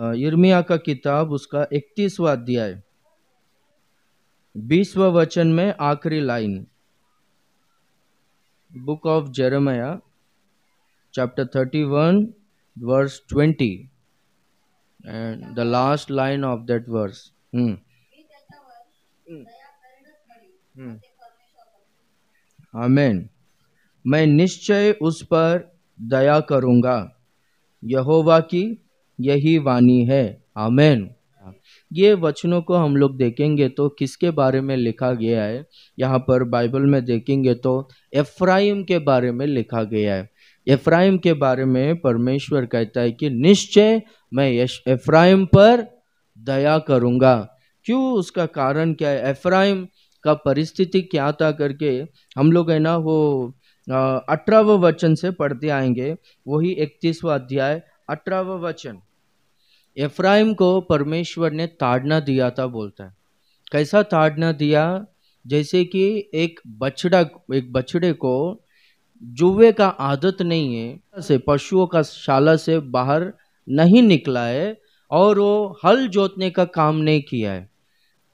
यिर्मयाह का किताब उसका 31वां अध्याय 20वां वचन में आखिरी line. Book of Jeremiah chapter 31 verse 20 and the last line of that verse. आमेन। मैं निश्चय उस पर दया करूंगा, यहोवा की यही वाणी है। आमेन। ये वचनों को हम लोग देखेंगे तो किसके बारे में लिखा गया है? यहाँ पर बाइबल में देखेंगे तो एफ्राइम के बारे में लिखा गया है। एफ्राइम के बारे में परमेश्वर कहता है कि निश्चय मैं एफ्राइम पर दया करूंगा। क्यों? उसका कारण क्या है? एफ्राइम का परिस्थिति क्या था करके हम लोग है ना वो 18वां वचन से पढ़ते आएंगे। वही 31वां अध्याय 18वां वचन। एफ्राइम को परमेश्वर ने ताड़ना दिया था, बोलता है। कैसा ताड़ना दिया? जैसे कि एक बछड़े को जुए का आदत नहीं है, से पशुओं का शाला से बाहर नहीं निकला है और वो हल जोतने का काम नहीं किया है,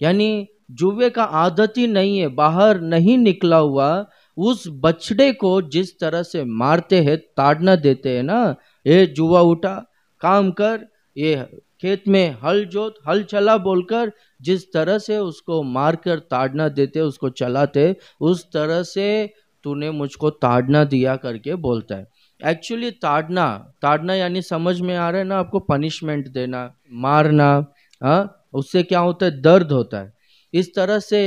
यानी जुए का आदत ही नहीं है, बाहर नहीं निकला हुआ उस बछड़े को जिस तरह से मारते हैं, ताड़ना देते हैं ना, ये जुआ उठा, काम कर, ये खेत में हल जोत, हल चला बोलकर जिस तरह से उसको मारकर ताड़ना देते, उसको चलाते, उस तरह से तूने मुझको ताड़ना दिया करके बोलता है। एक्चुअली ताड़ना यानी समझ में आ रहा है ना आपको? पनिशमेंट देना, मारना। उससे क्या होता है? दर्द होता है। इस तरह से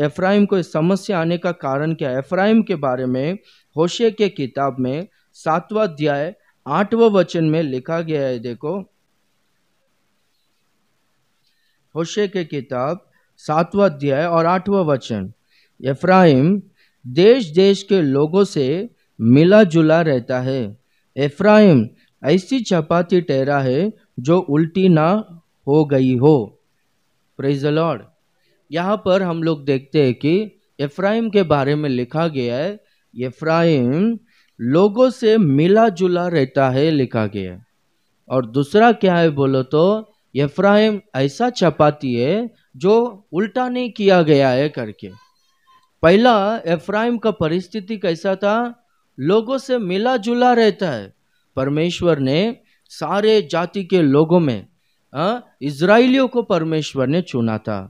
एफ्राइम को इस समस्या आने का कारण क्या है? एफ्राइम के बारे में होशे के किताब में 7वां अध्याय 8वां वचन में लिखा गया है। देखो, होशे के किताब 7वां अध्याय और 8वां वचन। एफ्राइम देश देश के लोगों से मिला जुला रहता है। एफ्राइम ऐसी चपाती ठहरा है जो उल्टी ना हो गई हो। Praise the Lord. यहाँ पर हम लोग देखते हैं कि एफ्राइम के बारे में लिखा गया है, एफ्राइम लोगों से मिला जुला रहता है, लिखा गया है। और दूसरा क्या है बोलो तो, एफ्राइम ऐसा चपाती है जो उल्टा नहीं किया गया है करके। पहला एफ्राइम का परिस्थिति कैसा था? लोगों से मिला जुला रहता है। परमेश्वर ने सारे जाति के लोगों में इजराइलियों को परमेश्वर ने चुना था।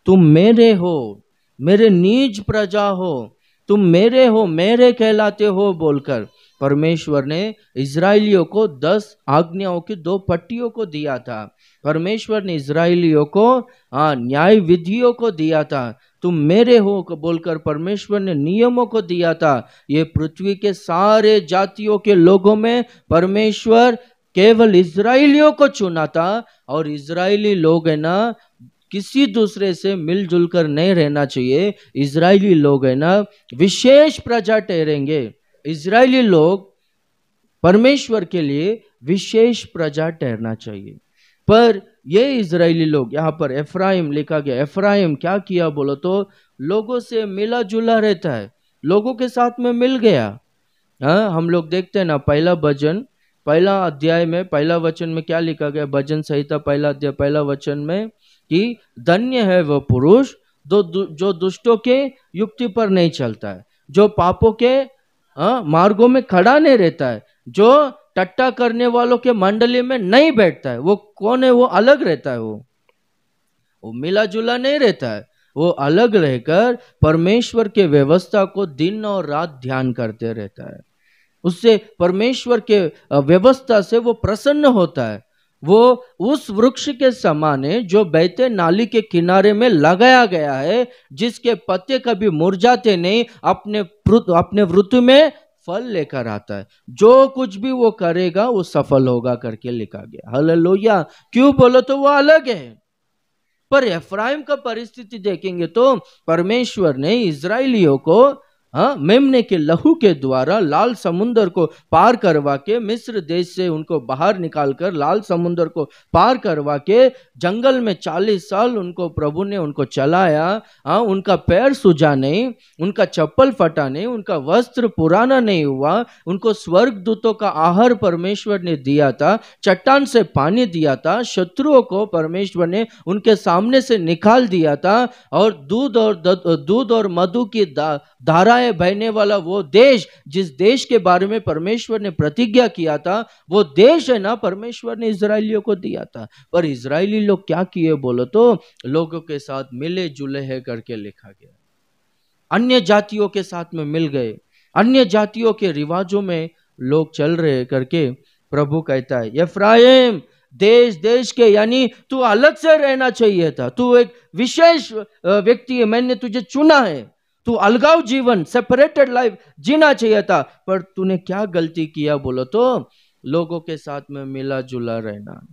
तुम मेरे हो, मेरे निज प्रजा हो, तुम मेरे हो, मेरे कहलाते हो बोलकर परमेश्वर ने इजराइलियों को 10 आज्ञाओं की 2 पट्टियों को दिया था। परमेश्वर ने इजराइलियों को न्याय विधियों को दिया था। तुम मेरे हो बोलकर परमेश्वर ने नियमों को दिया था। ये पृथ्वी के सारे जातियों के लोगों में परमेश्वर केवल इजराइलियों को चुना था। और इजराइली लोग है ना, किसी दूसरे से मिलजुल कर नहीं रहना चाहिए। इजराइली लोग है ना विशेष प्रजा ठहरेंगे। इजराइली लोग परमेश्वर के लिए विशेष प्रजा ठहरना चाहिए। पर ये इजराइली लोग, यहाँ पर एफ्राइम लिखा गया, एफ्राइम क्या किया बोलो तो, लोगों से मिला जुला रहता है, लोगों के साथ में मिल गया। हम लोग देखते हैं ना, पहला भजन पहला अध्याय में पहला वचन में क्या लिखा गया? भजन संहिता पहला अध्याय पहला वचन में कि धन्य है वह पुरुष जो दुष्टों के युक्ति पर नहीं चलता है, जो पापों के मार्गों में खड़ा नहीं रहता है, जो टट्टा करने वालों के मंडली में नहीं बैठता है। वो कौन है? वो अलग रहता है, वो मिला जुला नहीं रहता है। वो अलग रहकर परमेश्वर के व्यवस्था को दिन और रात ध्यान करते रहता है। उससे परमेश्वर के व्यवस्था से वो प्रसन्न होता है। वो उस वृक्ष के समान है जो बहते नाली के किनारे में लगाया गया है, जिसके पत्ते कभी मुरझाते नहीं, अपने ऋतु में फल लेकर आता है। जो कुछ भी वो करेगा वो सफल होगा करके लिखा गया। हालेलुया। क्यों बोलो तो वो अलग है। पर एफ्राइम का परिस्थिति देखेंगे तो परमेश्वर ने इजराइलियों को हाँ, मेमने के लहू के द्वारा लाल समुद्र को पार करवा के, मिस्र देश से उनको बाहर निकालकर लाल समुद्र को पार करवा के जंगल में 40 साल उनको प्रभु ने उनको चलाया। हाँ, उनका पैर सूजा नहीं, उनका चप्पल फटा नहीं, उनका वस्त्र पुराना नहीं हुआ, उनको स्वर्ग दूतों का आहार परमेश्वर ने दिया था, चट्टान से पानी दिया था, शत्रुओं को परमेश्वर ने उनके सामने से निकाल दिया था, और दूध और मधु की धाराएं बहने वाला वो देश, जिस देश के बारे में परमेश्वर ने प्रतिज्ञा किया था, वो देश है ना, परमेश्वर ने इजराइलियों को दिया था। पर इजराइली लोग क्या किए बोलो तो लोगों के साथ मिले जुले है करके लिखा गया, अन्य जातियों के साथ में मिल गए, अन्य जातियों के रिवाजों में लोग चल रहे करके प्रभु कहता है, एफ्राइम देश देश के, यानी तू अलग से रहना चाहिए था, तू एक विशेष व्यक्ति है, मैंने तुझे चुना है, तू अलगाव जीवन, सेपरेटेड लाइफ जीना चाहिए था, पर तूने क्या गलती किया बोलो तो लोगों के साथ में मिला जुला रहना।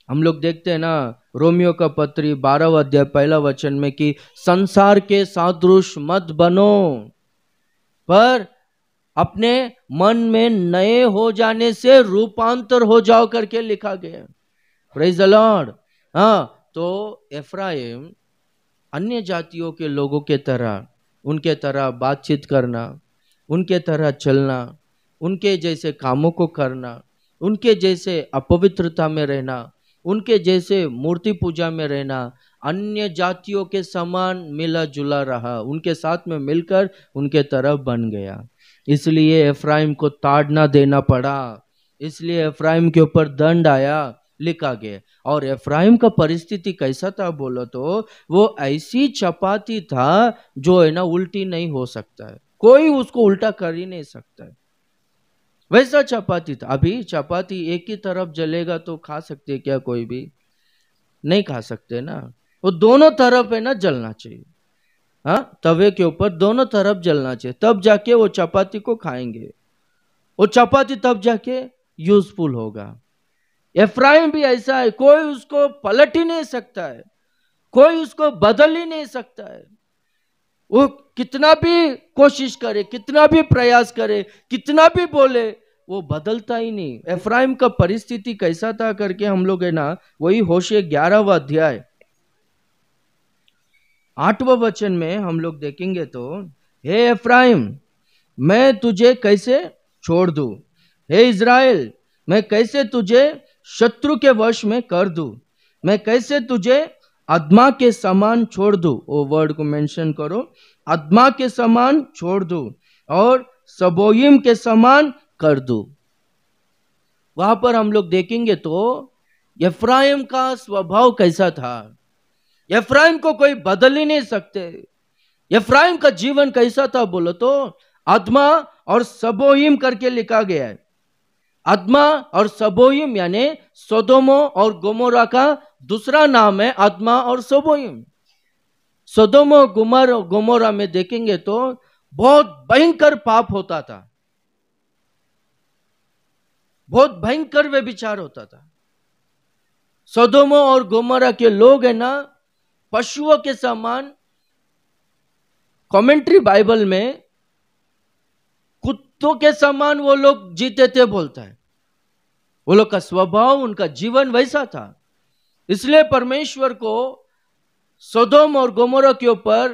हम लोग देखते हैं ना रोमियो का पत्री 12वां अध्याय 1 वचन में कि संसार के सादृश मत बनो, पर अपने मन में नए हो जाने से रूपांतर हो जाओ करके लिखा गया। Praise the Lord. हाँ, तो एफ्राइम अन्य जातियों के लोगों के तरह, उनके तरह बातचीत करना, उनके तरह चलना, उनके जैसे कामों को करना, उनके जैसे अपवित्रता में रहना, उनके जैसे मूर्ति पूजा में रहना, अन्य जातियों के समान मिला जुला रहा, उनके साथ में मिलकर उनके तरह बन गया। इसलिए एफ्राइम को ताड़ना देना पड़ा, इसलिए एफ्राइम के ऊपर दंड आया, लिखा गया। और एफ्राइम का परिस्थिति कैसा था बोलो तो वो ऐसी चपाती था जो है ना उल्टी नहीं हो सकता है, कोई उसको उल्टा कर ही नहीं सकता है, वैसा चपाती था। अभी चपाती एक ही तरफ जलेगा तो खा सकते क्या? कोई भी नहीं खा सकते ना, वो दोनों तरफ है ना जलना चाहिए। हाँ, तवे के ऊपर दोनों तरफ जलना चाहिए, तब जाके वो चपाती को खाएंगे, वो चपाती तब जाके यूजफुल होगा। एफ्राइम भी ऐसा है, कोई उसको पलट ही नहीं सकता है, कोई उसको बदल ही नहीं सकता है, वो कितना भी कोशिश करे, कितना भी प्रयास करे, कितना भी बोले, वो बदलता ही नहीं। एफ्राइम का परिस्थिति कैसा था करके हम लोग है ना वही होशे 11वां अध्याय 8वां वचन में हम लोग देखेंगे तो, हे एफ्राइम मैं तुझे कैसे छोड़ दूं, हे इज़राइल मैं कैसे तुझे शत्रु के वश में कर दूं, मैं कैसे तुझे अदमा के समान छोड़ दूं, वो वर्ड को मेंशन करो, अदमा के समान छोड़ दूं और सबोयिम के समान कर दूं। वहां पर हम लोग देखेंगे तो एफ्राइम का स्वभाव कैसा था, एफ्राइम को कोई बदल ही नहीं सकते। एफ्राइम का जीवन कैसा था बोलो तो अदमा और सबोयिम करके लिखा गया है। अदमा और सबोयिम यानी सोदोमो और गोमोरा का दूसरा नाम है, अदमा और सबोयिम। सोदोमो गोमोरा में देखेंगे तो बहुत भयंकर पाप होता था, बहुत भयंकर व्यभिचार होता था। सोदोमो और गोमोरा के लोग है ना पशुओं के समान, कमेंट्री बाइबल में कुत्तों के समान वो लोग जीते थे बोलता है। वो लोग का स्वभाव, उनका जीवन वैसा था। इसलिए परमेश्वर को सोदोम और गोमोरा के ऊपर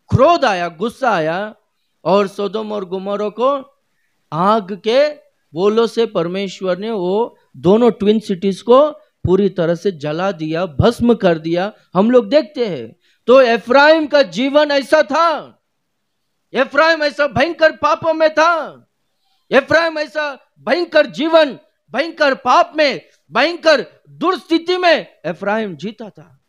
क्रोध आया, गुस्सा आया, और सोदोम और गोमोरा को आग के बोलों से परमेश्वर ने वो दोनों ट्विन सिटीज को पूरी तरह से जला दिया, भस्म कर दिया, हम लोग देखते हैं। तो एफ्राइम का जीवन ऐसा था, एफ्राइम ऐसा भयंकर पापों में था, एफ्राइम ऐसा भयंकर जीवन, भयंकर पाप में, भयंकर दुर्स्थिति में एफ्राइम जीता था।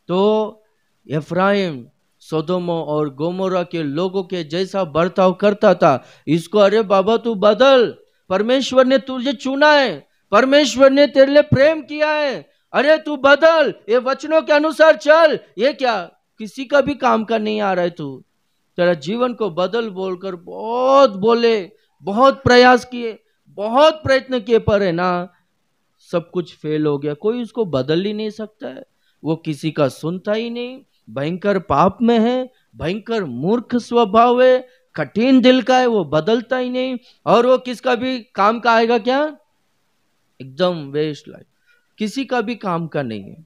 तो एफ्राइम सोदोमो और गोमोरा के लोगों के जैसा बर्ताव करता था। इसको अरे बाबा तू बदल, परमेश्वर ने तुझे चुना है, परमेश्वर ने तेरे लिए प्रेम किया है, अरे तू बदल, ये वचनों के अनुसार चल। ये क्या किसी का भी काम का नहीं आ रहा है, तू तेरा जीवन को बदल बोलकर बहुत बोले, बहुत प्रयास किए, बहुत प्रयत्न किए, पर है ना सब कुछ फेल हो गया। कोई उसको बदल ही नहीं सकता है, वो किसी का सुनता ही नहीं, भयंकर पाप में है, भयंकर मूर्ख स्वभाव है, कठिन दिल का है, वो बदलता ही नहीं, और वो किसका भी काम का आएगा क्या? एकदम वेस्ट लाइफ, किसी का भी काम का नहीं है।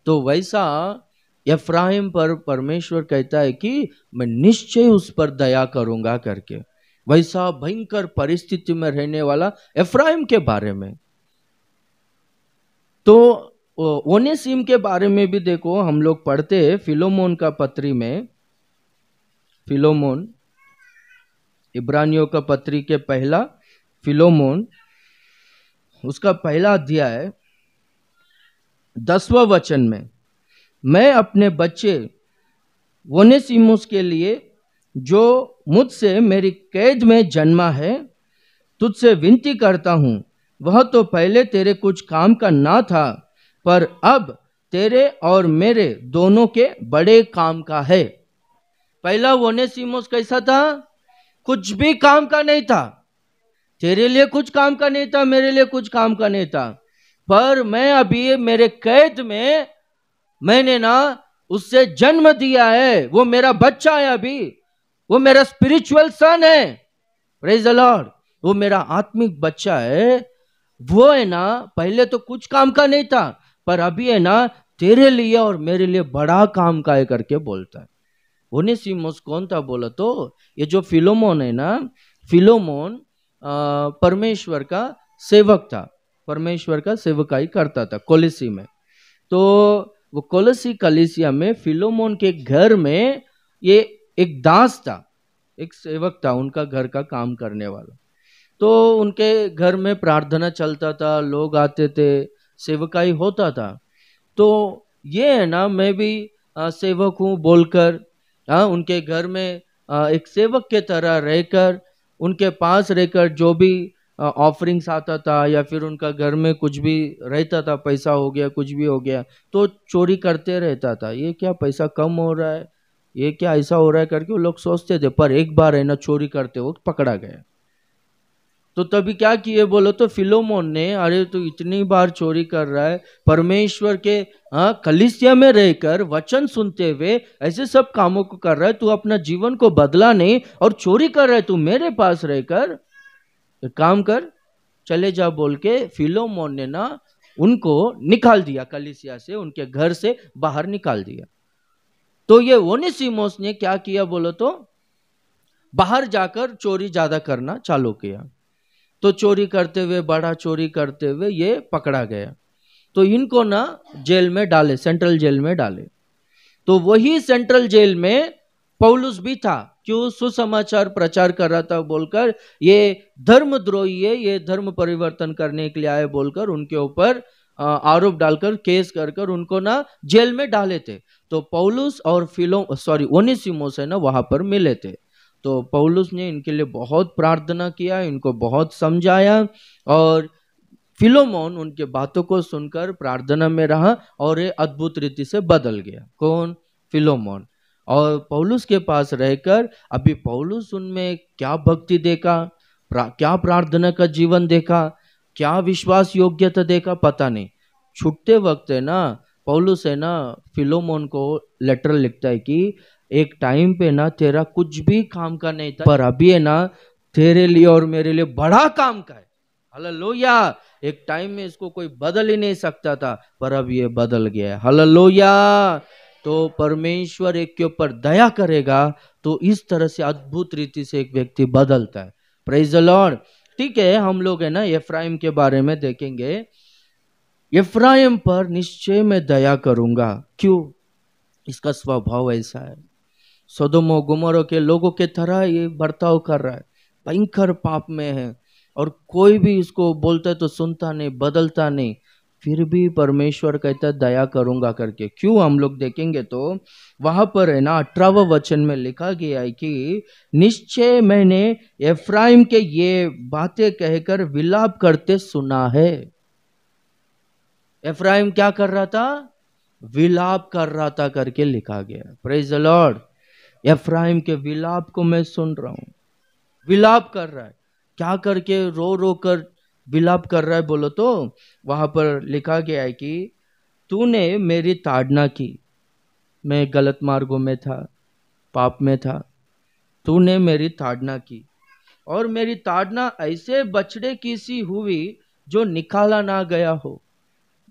तो वैसा एफ्राइम पर परमेश्वर कहता है कि मैं निश्चय उस पर दया करूंगा करके। वैसा भयंकर परिस्थिति में रहने वाला एफ्राइम के बारे में। तो ओनेसिम के बारे में भी देखो, हम लोग पढ़ते हैं फिलोमोन का पत्री में, फिलोमोन, इब्रानियों का पत्री के पहला फिलोमोन, उसका पहला अध्याय 10वां वचन में, मैं अपने बच्चे ओनेसिमुस के लिए जो मुझसे मेरी कैद में जन्मा है तुझसे विनती करता हूं, वह तो पहले तेरे कुछ काम का ना था, पर अब तेरे और मेरे दोनों के बड़े काम का है। पहला ओनेसिमुस कैसा था? कुछ भी काम का नहीं था, तेरे लिए कुछ काम का नहीं था, मेरे लिए कुछ काम का नहीं था, पर मैं अभी मेरे कैद में, मैंने ना उससे जन्म दिया है, वो मेरा बच्चा है, अभी वो मेरा स्पिरिचुअल सन है, प्रेज द लॉर्ड, वो मेरा आत्मिक बच्चा है। वो है ना पहले तो कुछ काम का नहीं था, पर अभी है ना तेरे लिए और मेरे लिए बड़ा काम का है करके बोलता है। ओनेसिमुस कौन था बोला तो ये जो फिलोमोन है ना, फिलोमोन परमेश्वर का सेवक था, परमेश्वर का सेवकाई करता था कोलिसी में। तो वो कोलिसी कलीसिया में फिलोमोन के घर में ये एक दास था, एक सेवक था, उनका घर का काम करने वाला। तो उनके घर में प्रार्थना चलता था, लोग आते थे, सेवकाई होता था। तो ये है ना, मैं भी सेवक हूँ बोलकर उनके घर में एक सेवक के तरह रहकर, उनके पास रहकर जो भी ऑफरिंग्स आता था या फिर उनका घर में कुछ भी रहता था, पैसा हो गया, कुछ भी हो गया, तो चोरी करते रहता था। ये क्या पैसा कम हो रहा है, ये क्या ऐसा हो रहा है करके वो लोग सोचते थे। पर एक बार है ना चोरी करते वक्त पकड़ा गया। तो तभी क्या किए बोलो तो फिलोमोन ने, अरे तू इतनी बार चोरी कर रहा है, परमेश्वर के कलीसिया में रहकर वचन सुनते हुए ऐसे सब कामों को कर रहा है, तू अपना जीवन को बदला नहीं और चोरी कर रहा है, तू मेरे पास रहकर काम कर, चले जा बोल के फिलोमोन ने ना उनको निकाल दिया, कलीसिया से, उनके घर से बाहर निकाल दिया। तो ये ओनेसिमुस ने क्या किया बोलो तो बाहर जाकर चोरी ज्यादा करना चालू किया। तो चोरी करते हुए, बड़ा चोरी करते हुए ये पकड़ा गया। तो इनको ना जेल में डाले, सेंट्रल जेल में डाले। तो वही सेंट्रल जेल में पौलुस भी था, क्यों? सुसमाचार प्रचार कर रहा था बोलकर, ये धर्मद्रोही है, ये धर्म परिवर्तन करने के लिए आए बोलकर उनके ऊपर आरोप डालकर, केस कर उनको ना जेल में डाले थे। तो पौलुस और ओनेसिमुस है ना वहां पर मिले थे। तो पौलुस ने इनके लिए बहुत प्रार्थना किया, इनको बहुत समझाया, और फिलोमोन उनके बातों को सुनकर प्रार्थना में रहा और ये अद्भुत रीति से बदल गया। कौन? फिलोमोन। और पौलुस के पास रहकर अभी पौलुस उनमें क्या भक्ति देखा, क्या प्रार्थना का जीवन देखा, क्या विश्वास योग्यता देखा, पता नहीं। छुट्टे वक्त है ना पौलुस है ना फिलोमोन को लेटर लिखता है कि एक टाइम पे ना तेरा कुछ भी काम का नहीं था, पर अभी है ना तेरे लिए और मेरे लिए बड़ा काम का है। हालेलुया। एक टाइम में इसको कोई बदल ही नहीं सकता था, पर अब ये बदल गया है। हालेलुया। तो परमेश्वर एक के ऊपर दया करेगा तो इस तरह से अद्भुत रीति से एक व्यक्ति बदलता है। Praise the Lord. ठीक है, हम लोग है ना एफ्राइम के बारे में देखेंगे। एफ्राइम पर निश्चय मैं दया करूंगा। क्यों? इसका स्वभाव ऐसा है, सदोम और गोमोरा के लोगों के तरह ये बर्ताव कर रहा है, भयंकर पाप में है, और कोई भी इसको बोलता है तो सुनता नहीं, बदलता नहीं, फिर भी परमेश्वर कहता है दया करूंगा करके। क्यों? हम लोग देखेंगे तो वहां पर है ना 18वां वचन में लिखा गया है कि निश्चय मैंने एफ्राइम के ये बातें कहकर विलाप करते सुना है। एफ्राइम क्या कर रहा था? विलाप कर रहा था करके लिखा गया। Praise the Lord. एफ्राइम के विलाप को मैं सुन रहा हूं। विलाप कर रहा है, क्या करके? रो रो कर विलाप कर रहा है बोलो तो वहां पर लिखा गया है कि तूने मेरी ताड़ना की, मैं गलत मार्गों में था, पाप में था, तूने मेरी ताड़ना की, और मेरी ताड़ना ऐसे बछड़े की सी हुई जो निकाला ना गया हो।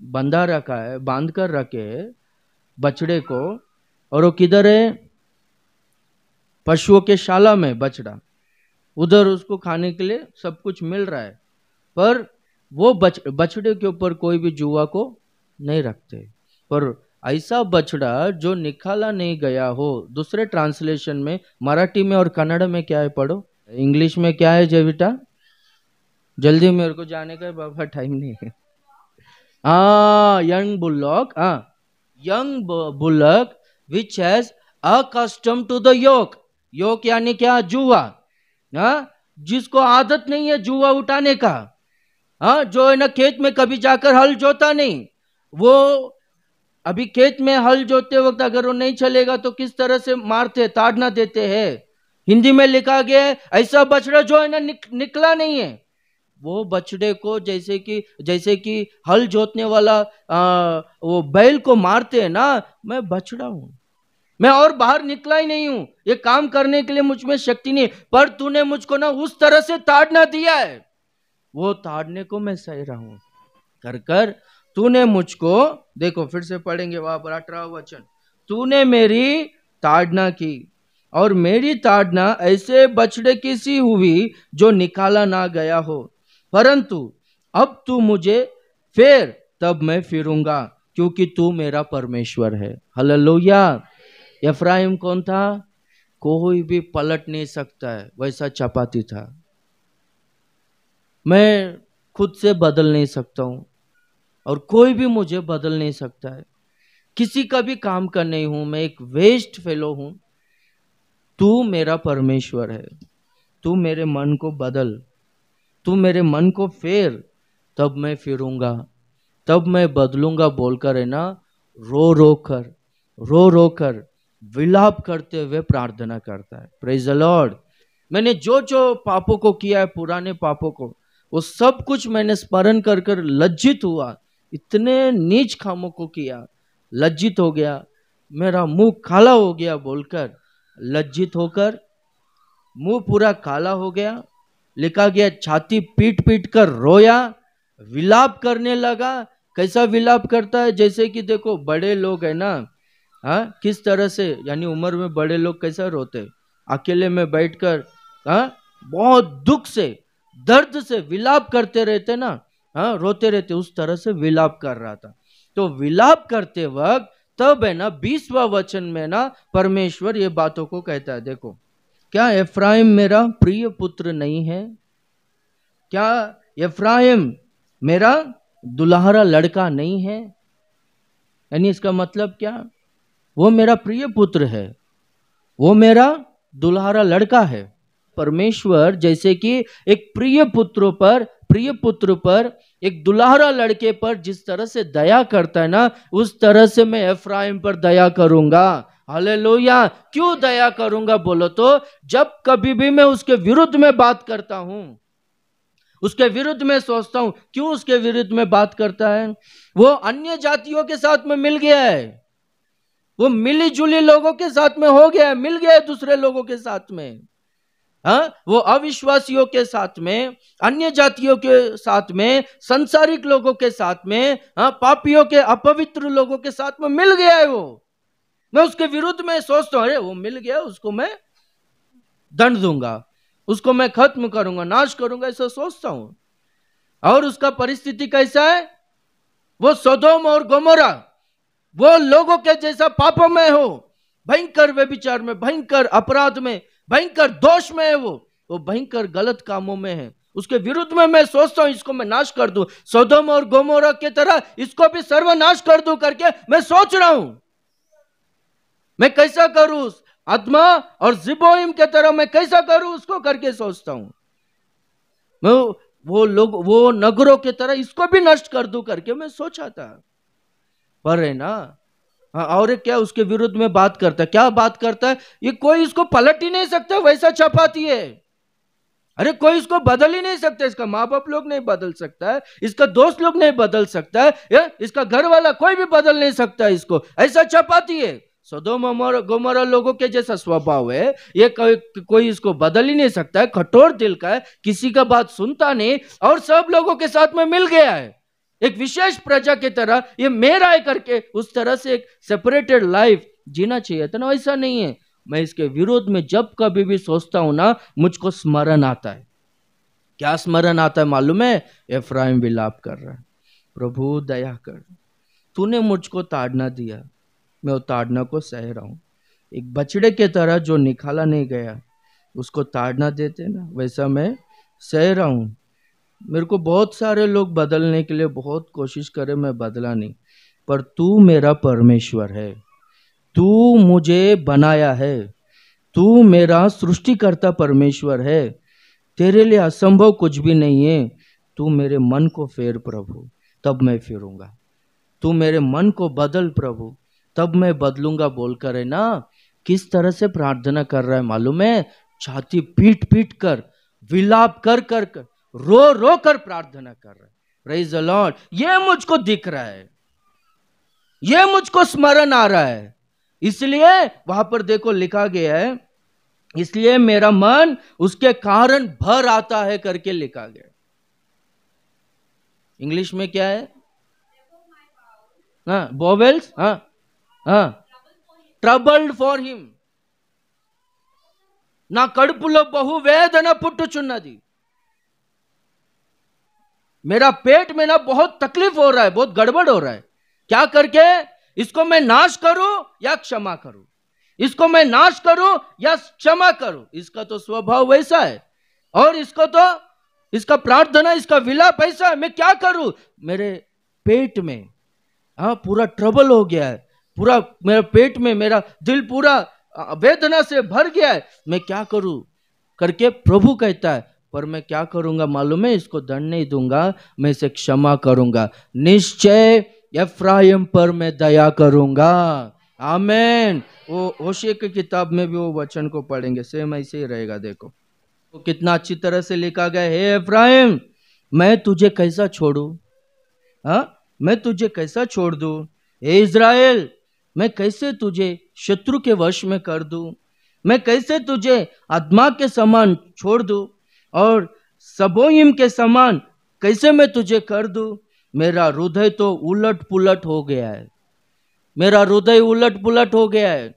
बंधा रखा है, बांध कर रखे बछड़े को, और वो किधर है? पशुओं के शाला में बछड़ा, उधर उसको खाने के लिए सब कुछ मिल रहा है, पर वो बछड़े के ऊपर कोई भी जुआ को नहीं रखते। पर ऐसा बछड़ा जो निकाला नहीं गया हो, दूसरे ट्रांसलेशन में, मराठी में और कन्नड़ में क्या है पढ़ो, इंग्लिश में क्या है जय बेटा? जल्दी, मेरे को जाने का बाबा टाइम नहीं है। Young bullock, young bullock which has accustomed to the yoke. Yoke यानी क्या? जुआ। जिसको आदत नहीं है जुआ उठाने का, जो है ना खेत में कभी जाकर हल जोता नहीं, वो अभी खेत में हल जोते वक्त अगर वो नहीं चलेगा तो किस तरह से मारते, ताड़ना देते हैं। हिंदी में लिखा गया है ऐसा बछड़ा जो है ना निकला नहीं है, वो बछड़े को जैसे कि हल जोतने वाला वो बैल को मारते हैं ना, मैं बछड़ा हूं, मैं और बाहर निकला ही नहीं हूं, ये काम करने के लिए मुझ में शक्ति नहीं, पर तूने मुझको ना उस तरह से ताड़ना दिया है, वो ताड़ने को मैं सह रहा हूं। कर कर तूने मुझको, देखो फिर से पढ़ेंगे वहां पर 18वां वचन, तूने मेरी ताड़ना की, और मेरी ताड़ना ऐसे बछड़े की सी हुई जो निकाला ना गया हो, परंतु अब तू मुझे फेर, तब मैं फिरूंगा, क्योंकि तू मेरा परमेश्वर है। हालेलुया। एफ्राइम कौन था? कोई भी पलट नहीं सकता है वैसा चपाती था। मैं खुद से बदल नहीं सकता हूं, और कोई भी मुझे बदल नहीं सकता है, किसी का भी काम का नहीं हूं, मैं एक वेस्ट फेलो हूं। तू मेरा परमेश्वर है, तू मेरे मन को बदल, तू मेरे मन को फेर, तब मैं फिरूंगा, तब मैं बदलूंगा बोलकर है ना, रो रो कर विलाप करते हुए प्रार्थना करता है। Praise the Lord. मैंने जो जो पापों को किया है, पुराने पापों को, वो सब कुछ मैंने स्मरण कर कर लज्जित हुआ, इतने नीच कामों को किया, लज्जित हो गया, मेरा मुंह काला हो गया बोलकर, लज्जित होकर मुंह पूरा काला हो गया, लिखा गया छाती पीट पीट कर रोया, विलाप करने लगा। कैसा विलाप करता है? जैसे कि देखो बड़े लोग है ना, किस तरह से, यानी उम्र में बड़े लोग कैसा रोते, अकेले में बैठकर बहुत दुख से, दर्द से विलाप करते रहते ना, रोते रहते, उस तरह से विलाप कर रहा था। तो विलाप करते वक्त तब है ना 20वां वचन में ना परमेश्वर ये बातों को कहता है। देखो, क्या एफ्राइम मेरा प्रिय पुत्र नहीं है? क्या एफ्राइम मेरा दुल्हारा लड़का नहीं है? यानी इसका मतलब क्या? वो मेरा प्रिय पुत्र है, वो मेरा दुल्हारा लड़का है। परमेश्वर जैसे कि एक प्रिय पुत्र पर, एक दुल्हारा लड़के पर जिस तरह से दया करता है ना, उस तरह से मैं एफ्राइम पर दया करूंगा। हालेलुया। क्यों दया करूंगा बोलो तो, जब कभी भी मैं उसके विरुद्ध में बात करता हूं, उसके विरुद्ध में सोचता हूं, क्यों उसके विरुद्ध में बात करता है? वो अन्य जातियों के साथ में मिल गया है, वो मिली जुली लोगों के साथ में हो गया है, मिल गया है दूसरे लोगों के साथ में, वो अविश्वासियों के साथ में, अन्य जातियों के साथ में, संसारिक लोगों के साथ में, पापियों के, अपवित्र लोगों के साथ में मिल गया है वो। मैं उसके विरुद्ध में सोचता हूं, अरे वो मिल गया, उसको मैं दंड दूंगा, उसको मैं खत्म करूंगा, नाश करूंगा, ऐसा सोचता हूं। और उसका परिस्थिति कैसा है? वो सदोम और गोमोरा, वो लोगों के जैसा पापों में हो, भयंकर व्यभिचार में, भयंकर अपराध में, भयंकर दोष में है, वो भयंकर गलत कामों में है। उसके विरुद्ध में मैं सोचता हूं इसको मैं नाश कर दूं, सदोम और गोमोरा के तरह इसको भी सर्वनाश कर दूं करके मैं सोच रहा हूं। मैं कैसा करूं? आत्मा और जिबोइम के तरह मैं कैसा करूं उसको करके सोचता हूं। मैं वो लोग, वो नगरों के तरह इसको भी नष्ट कर दूं करके मैं सोचा था। पर है ना, और क्या उसके विरुद्ध में बात करता है? क्या बात करता है? ये कोई इसको पलट ही नहीं सकता, वैसा चपाती है। अरे कोई इसको बदल ही नहीं सकता, इसका माँ बाप लोग नहीं बदल सकता है, इसका दोस्त लोग नहीं बदल सकता है, इसका घर वाला कोई भी बदल नहीं सकता है इसको, ऐसा चपाती है। सदोम और गोमोरा लोगों के जैसा स्वभाव है, ये कोई इसको बदल ही नहीं सकता है, कठोर दिल का है, किसी का बात सुनता नहीं और सब लोगों के साथ में मिल गया है, एक विशेष प्रजा की तरह, ये मेरा है करके उस तरह से एक सेपरेटेड लाइफ जीना चाहिए था ना, ऐसा नहीं है। मैं इसके विरोध में जब कभी भी सोचता हूं ना, मुझको स्मरण आता है। क्या स्मरण आता है मालूम है? एफ्राइम विलाप कर रहा है, प्रभु दया कर, तूने मुझको ताड़ना दिया, मैं वो ताड़ना को सह रहा हूं। एक बछड़े के तरह जो निकाला नहीं गया उसको ताड़ना देते ना, वैसा मैं सह रहा हूं। मेरे को बहुत सारे लोग बदलने के लिए बहुत कोशिश करे, मैं बदला नहीं, पर तू मेरा परमेश्वर है, तू मुझे बनाया है, तू मेरा सृष्टिकर्ता परमेश्वर है, तेरे लिए असंभव कुछ भी नहीं है। तू मेरे मन को फेर प्रभु, तब मैं फिरूंगा, तू मेरे मन को बदल प्रभु, तब मैं बदलूंगा बोलकर है ना, किस तरह से प्रार्थना कर रहा है मालूम है? छाती पीट पीट कर, विलाप कर कर कर, रो रो कर प्रार्थना कर रहा है। Praise the Lord. ये मुझको दिख रहा है, ये मुझको स्मरण आ रहा है, इसलिए वहां पर देखो लिखा गया है, इसलिए मेरा मन उसके कारण भर आता है करके लिखा गया। इंग्लिश में क्या है? हाँ, बोवेल्स, हाँ हाँ, ट्रबल्ड फॉर हिम, ना कड़पुलो बहु वेदना पुट्टुचुन्नदी, मेरा पेट में ना बहुत तकलीफ हो रहा है, बहुत गड़बड़ हो रहा है, क्या करके? इसको मैं नाश करूं या क्षमा करूं, इसको मैं नाश करूं या क्षमा करूं? इसका तो स्वभाव वैसा है, और इसको तो, इसका प्रार्थना, इसका विलाप ऐसा है, मैं क्या करूं? मेरे पेट में हाँ पूरा ट्रबल हो गया है, पूरा मेरा पेट में मेरा दिल पूरा वेदना से भर गया है, मैं क्या करूं करके प्रभु कहता है। पर मैं क्या करूंगा मालूम है? इसको दंड नहीं दूंगा, मैं इसे क्षमा करूंगा, निश्चय एफ्राइम पर मैं दया करूंगा। आमीन। वो होशे की किताब में भी वो वचन को पढ़ेंगे, सेम ऐसे ही रहेगा। देखो वो कितना अच्छी तरह से लिखा गया, हे एफ्राइम मैं तुझे कैसा छोड़ू, हाँ मैं तुझे कैसा छोड़ दूं? हे इज़राइल मैं कैसे तुझे शत्रु के वश में कर दूं, मैं कैसे तुझे आत्मा के समान छोड़ दूं, और सबोइम के समान कैसे मैं तुझे कर दूं? मेरा हृदय तो उलट पुलट हो गया है, मेरा हृदय उलट पुलट हो गया है,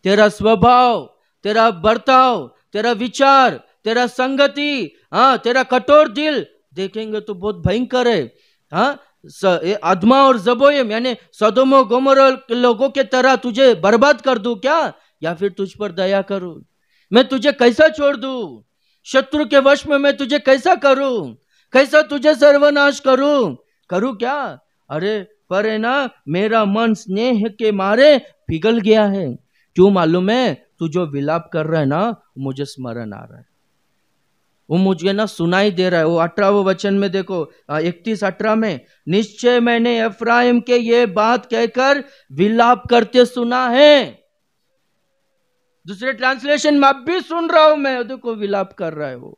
तेरा स्वभाव, तेरा बर्ताव, तेरा विचार, तेरा संगति, हाँ तेरा कठोर दिल देखेंगे तो बहुत भयंकर है। हाँ अदमा और जबोयम यानी सदोम और गोमोरा लोगों के तरह तुझे बर्बाद कर दूं क्या, या फिर तुझ पर दया करूं? मैं तुझे कैसा छोड़ दूं? शत्रु के वश में मैं तुझे कैसा करूं? कैसा तुझे सर्वनाश करूं? करूं क्या? अरे पर है ना, मेरा मन स्नेह के मारे पिघल गया है। क्यों मालूम है? तू जो विलाप कर रहा है ना, मुझे स्मरण आ रहा है, वो मुझे ना सुनाई दे रहा है। वो 18वें वचन में देखो, 31-18 में, निश्चय मैंने एफ्राइम के ये बात कहकर विलाप करते सुना है। दूसरे ट्रांसलेशन में अब भी सुन रहा हूं मैं, देखो विलाप कर रहा है वो।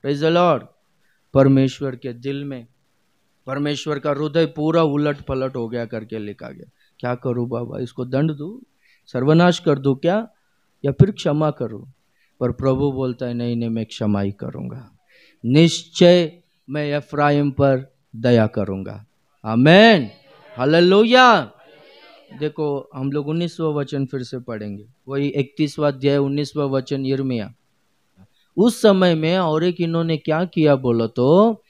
Praise the Lord. परमेश्वर के दिल में, परमेश्वर का हृदय पूरा उलट पलट हो गया करके लिखा गया। क्या करूं बाबा, इसको दंड दूं, सर्वनाश कर दूं क्या, या फिर क्षमा करूं? पर प्रभु बोलता है नहीं नहीं, मैं क्षमा ही करूंगा, निश्चय मैं एफ्राइम पर दया करूंगा। आमीन, हालेलुया। देखो हम लोग 19वां वचन फिर से पढ़ेंगे, वही 31वां अध्याय 19वां वचन यिर्मयाह। उस समय में और एक इन्होंने क्या किया बोलो तो,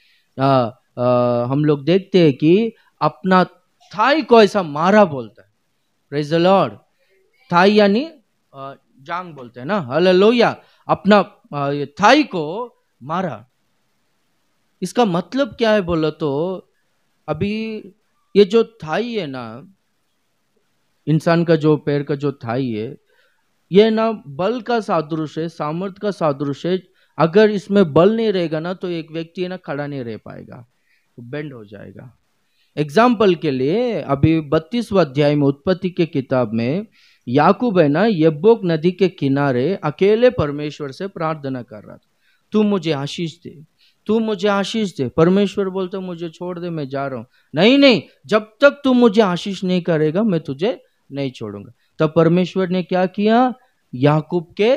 हम लोग देखते हैं कि अपना थाई को ऐसा मारा बोलता है। Praise the Lord. थाई यानी जांग बोलते हैं ना, हालेलुया। अपना थाई को मारा, इसका मतलब क्या है बोलो तो, अभी ये जो थाई है ना, इंसान का जो पैर का जो थाई है, ये ना बल का सादृश्य है, सामर्थ्य का सादृश्य है। अगर इसमें बल नहीं रहेगा ना तो एक व्यक्ति है ना खड़ा नहीं रह पाएगा, बेंड हो जाएगा। एग्जाम्पल के लिए अभी 32वां अध्याय में उत्पत्ति के किताब में याकूब है ना यब्बोक नदी के किनारे अकेले परमेश्वर से प्रार्थना कर रहा था, तू मुझे आशीष दे, तू मुझे आशीष दे। परमेश्वर बोलते मुझे छोड़ दे, मैं जा रहा हूं। नहीं नहीं, जब तक तू मुझे आशीष नहीं करेगा मैं तुझे नहीं छोड़ूंगा। तब परमेश्वर ने क्या किया, याकूब के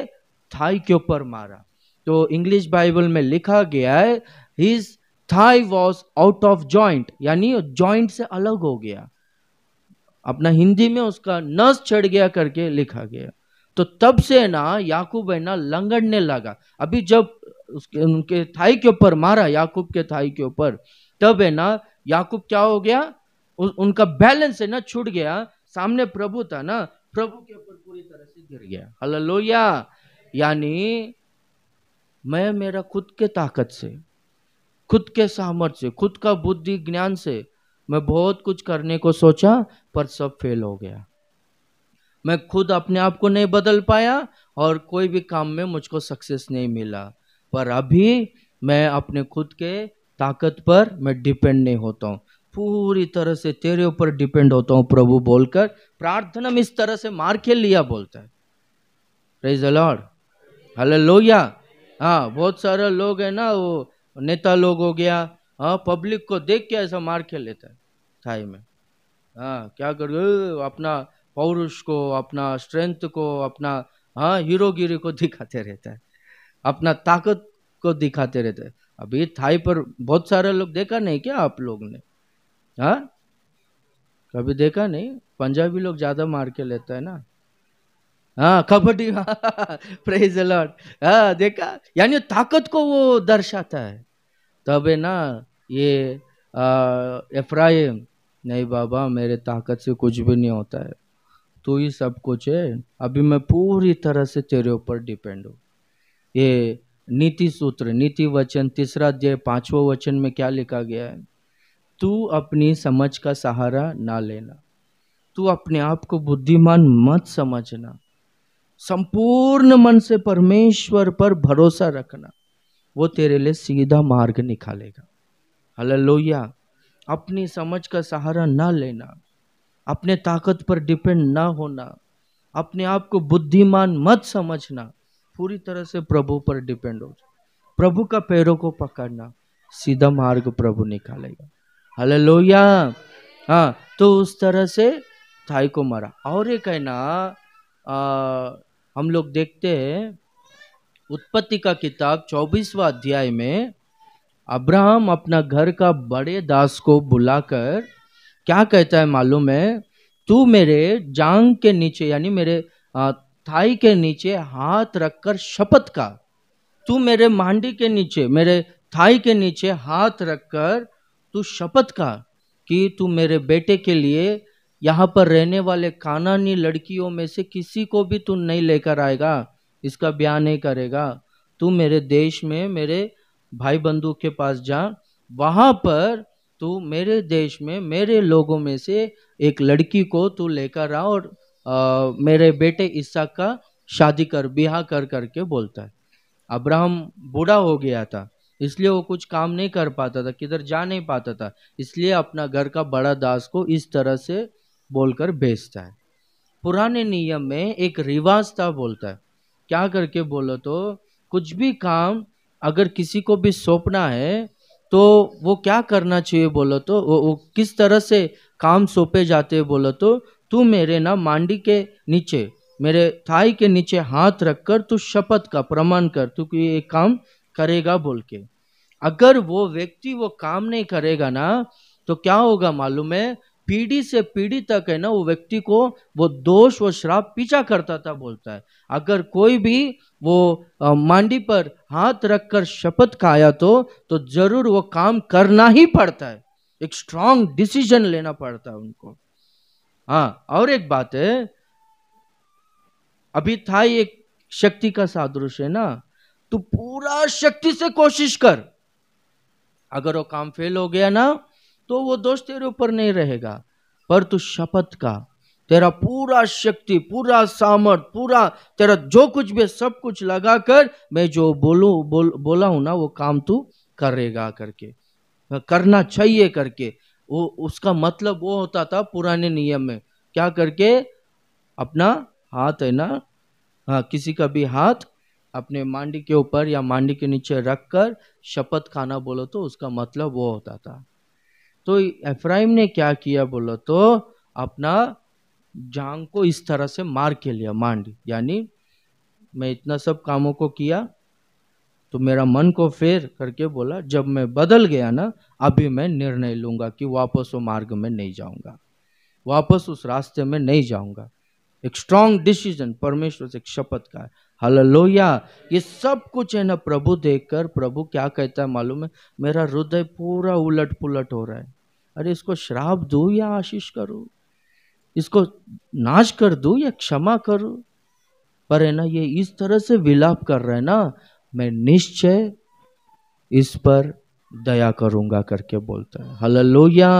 थाई के ऊपर मारा। तो इंग्लिश बाइबल में लिखा गया है his thigh was out of joint, यानी जॉइंट से अलग हो गया। अपना हिंदी में उसका नस चढ़ गया करके लिखा गया। तो तब से ना याकूब है ना लंगड़ने लगा। अभी जब उसके उनके थाई के ऊपर मारा, याकूब के थाई के ऊपर, तब है ना याकूब क्या हो गया, उनका बैलेंस है ना छूट गया। सामने प्रभु था ना, प्रभु के ऊपर पूरी तरह से गिर गया। हालेलुया। यानी मैं मेरा खुद के ताकत से, खुद के सामर्थ्य से, खुद का बुद्धि ज्ञान से मैं बहुत कुछ करने को सोचा, पर सब फेल हो गया। मैं खुद अपने आप को नहीं बदल पाया और कोई भी काम में मुझको सक्सेस नहीं मिला। पर अभी मैं अपने खुद के ताकत पर मैं डिपेंड नहीं होता हूँ, पूरी तरह से तेरे ऊपर डिपेंड होता हूँ प्रभु बोलकर प्रार्थना में इस तरह से मार खेल लिया बोलता है। Praise the Lord, hallelujah. हाँ, बहुत सारे लोग है ना, वो नेता लोग हो गया, हाँ, पब्लिक को देख के ऐसा मार खेल लेता है थाई में। हाँ, क्या कर अपना पौरुष को, अपना स्ट्रेंथ को, अपना हाँ हीरोगिरी को दिखाते रहता है, अपना ताकत को दिखाते रहता है। अभी थाई पर बहुत सारे लोग देखा नहीं क्या आप लोग ने? हाँ, कभी देखा नहीं? पंजाबी लोग ज्यादा मार के लेता है ना। हाँ, कबड्डी प्रेज द लॉर्ड। हाँ, देखा, यानी ताकत को वो दर्शाता है। तब है ना ये एफ्राइम, नहीं बाबा मेरे ताकत से कुछ भी नहीं होता है, तू ही सब कुछ है, अभी मैं पूरी तरह से तेरे ऊपर डिपेंड हूँ। ये नीति सूत्र, नीति वचन 3 अध्याय 5वां वचन में क्या लिखा गया है? तू अपनी समझ का सहारा ना लेना, तू अपने आप को बुद्धिमान मत समझना, संपूर्ण मन से परमेश्वर पर भरोसा रखना, वो तेरे लिए सीधा मार्ग निकालेगा। हालेलुया। अपनी समझ का सहारा ना लेना, अपने ताकत पर डिपेंड ना होना, अपने आप को बुद्धिमान मत समझना, पूरी तरह से प्रभु पर डिपेंड हो, प्रभु का पैरों को पकड़ना, सीधा मार्ग प्रभु निकालेगा। हालेलुया। हाँ, तो उस तरह से थाई को मारा। और एक है ना, हम लोग देखते हैं उत्पत्ति का किताब 24वां अध्याय में अब्राहम अपना घर का बड़े दास को बुलाकर क्या कहता है मालूम है? तू मेरे जांग के नीचे, यानी मेरे थाई के नीचे हाथ रखकर शपथ का, तू मेरे मांडी के नीचे, मेरे थाई के नीचे हाथ रखकर तू शपथ का कि तू मेरे बेटे के लिए यहाँ पर रहने वाले कानानी लड़कियों में से किसी को भी तू नहीं लेकर आएगा, इसका ब्याह नहीं करेगा। तू मेरे देश में मेरे भाई बंधु के पास जा, वहां पर तू मेरे देश में मेरे लोगों में से एक लड़की को तू लेकर आ और मेरे बेटे इसहाक का शादी कर, ब्याह कर करके बोलता है। अब्राहम बूढ़ा हो गया था, इसलिए वो कुछ काम नहीं कर पाता था, किधर जा नहीं पाता था, इसलिए अपना घर का बड़ा दास को इस तरह से बोलकर भेजता है। पुराने नियम में एक रिवाज था, बोलता है क्या करके बोलो तो, कुछ भी काम अगर किसी को भी सौंपना है तो वो क्या करना चाहिए बोलो तो, वो किस तरह से काम सौंपे जाते हैं बोलो तो, तू मेरे ना मांडी के नीचे, मेरे थाई के नीचे हाथ रखकर तू शपथ का प्रमाण कर, तू कि ये काम करेगा बोल के। अगर वो व्यक्ति वो काम नहीं करेगा ना, तो क्या होगा मालूम है? पीढ़ी से पीढ़ी तक है ना वो व्यक्ति को वो दोष, वो श्राप पीछा करता था, बोलता है। अगर कोई भी वो मांडी पर हाथ रखकर शपथ खाया तो जरूर वो काम करना ही पड़ता है, एक स्ट्रांग डिसीजन लेना पड़ता है उनको। हाँ, और एक बात है, अभी था एक शक्ति का सादृश्य है ना, तू पूरा शक्ति से कोशिश कर, अगर वो काम फेल हो गया ना तो वो दोष तेरे ऊपर नहीं रहेगा, पर तू शपथ का, तेरा पूरा शक्ति, पूरा सामर्थ, पूरा तेरा जो कुछ भी सब कुछ लगाकर मैं जो बोला हूं ना वो काम तू करेगा करके, करना चाहिए करके। वो उसका मतलब वो होता था पुराने नियम में, क्या करके? अपना हाथ है ना, हाँ, किसी का भी हाथ अपने मांडी के ऊपर या मांडी के नीचे रखकर शपथ खाना बोलो तो उसका मतलब वो होता था। तो एफ्राइम ने क्या किया बोलो तो, अपना जांग को इस तरह से मार के लिया, मांड, यानी मैं इतना सब कामों को किया तो मेरा मन को फेर करके बोला, जब मैं बदल गया ना, अभी मैं निर्णय लूंगा कि वापस वो मार्ग में नहीं जाऊंगा, वापस उस रास्ते में नहीं जाऊंगा। एक स्ट्रॉन्ग डिसीजन परमेश्वर से एक शपथ का है। हालेलुया। ये सब कुछ है ना प्रभु देखकर, प्रभु क्या कहता है मालूम है, मेरा हृदय पूरा उलट पुलट हो रहा है। अरे इसको श्राप दूं या आशीष करूं, इसको नाश कर दूं या क्षमा करूं? पर है ना ये इस तरह से विलाप कर रहा है ना, मैं निश्चय इस पर दया करूंगा करके बोलता है। हालेलुया।